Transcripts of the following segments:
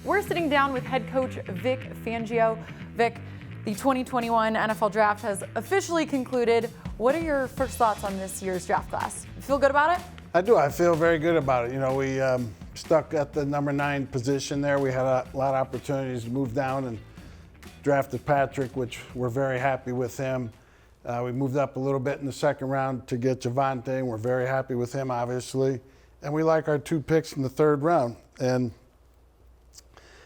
We're sitting down with head coach Vic Fangio. Vic, the 2021 NFL Draft has officially concluded. What are your first thoughts on this year's draft class? You feel good about it? I do. I feel very good about it. You know, we stuck at the number 9 position there. We had a lot of opportunities to move down and drafted Patrick, which we're very happy with him. We moved up a little bit in the second round to get Javonte, and we're very happy with him, obviously. And we like our 2 picks in the 3rd round. And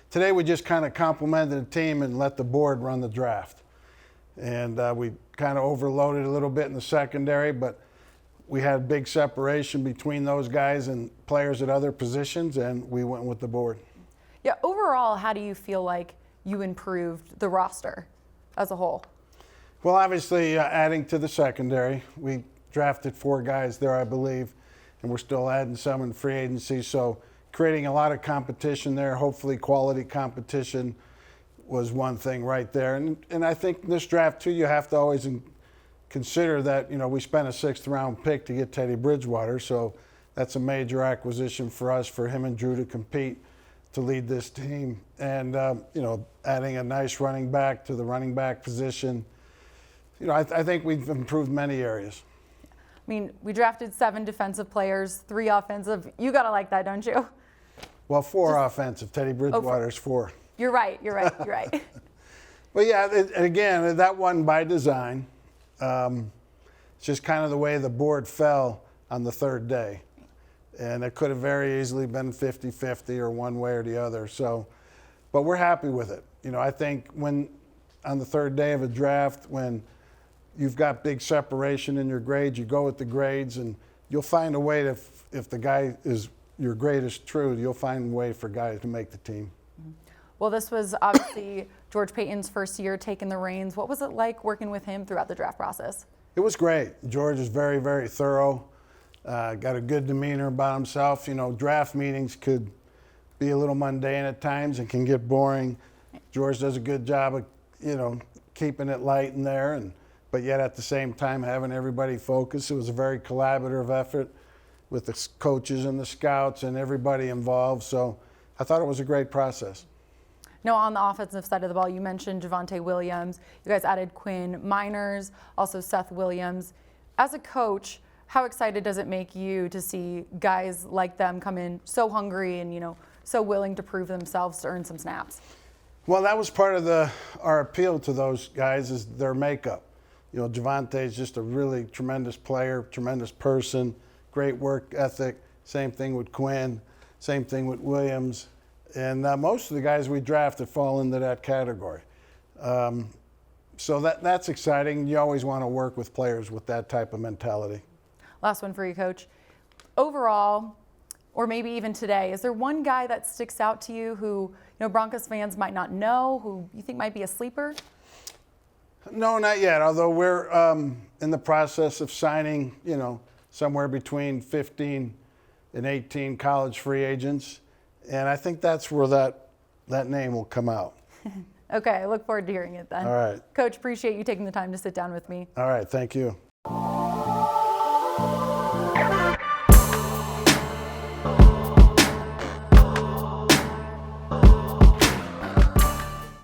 today we just kind of complimented the team and let the board run the draft. And we kind of overloaded a little bit in the secondary, but we had big separation between those guys and players at other positions, and we went with the board. Yeah, overall, how do you feel like you improved the roster as a whole? Well, obviously, adding to the secondary. We drafted 4 guys there, I believe, and we're still adding some in free agency. So creating a lot of competition there, hopefully quality competition was one thing right there. And I think in this draft, too, you have to always consider that, you know, we spent a 6th round pick to get Teddy Bridgewater. So that's a major acquisition for us, for him and Drew to compete to lead this team. And, you know, adding a nice running back to the running back position. You know, I think we've improved many areas. I mean, we drafted 7 defensive players, 3 offensive. You got to like that, don't you? Well, 4 offensive. Teddy Bridgewater's 4. You're right. But yeah, again, that wasn't by design. It's just kind of the way the board fell on the 3rd day. And it could have very easily been 50-50 or one way or the other. So, but we're happy with it. You know, I think when on the 3rd day of a draft, when you've got big separation in your grades, you go with the grades, and you'll find a way to, if the guy is your grade is true, you'll find a way for guys to make the team. Well, this was obviously George Paton's first year taking the reins. What was it like working with him throughout the draft process? It was great. George is very, very thorough. Got a good demeanor about himself. You know, draft meetings could be a little mundane at times and can get boring. George does a good job of, you know, keeping it light in there, but yet at the same time having everybody focus. It was a very collaborative effort with the coaches and the scouts and everybody involved. So I thought it was a great process. Now, on the offensive side of the ball, you mentioned Javonte Williams. You guys added Quinn Miners, also Seth Williams. As a coach, how excited does it make you to see guys like them come in so hungry and, you know, so willing to prove themselves to earn some snaps? Well, that was part of our appeal to those guys, is their makeup. You know, Javonte is just a really tremendous player, tremendous person, great work ethic. Same thing with Quinn, same thing with Williams. And most of the guys we drafted fall into that category. So that's exciting. You always want to work with players with that type of mentality. Last one for you, Coach. Overall, or maybe even today, is there one guy that sticks out to you who, you know, Broncos fans might not know, who you think might be a sleeper? No, not yet, although we're in the process of signing, you know, somewhere between 15 and 18 college free agents. And I think that's where that name will come out. Okay, I look forward to hearing it then. All right. Coach, appreciate you taking the time to sit down with me. All right, thank you.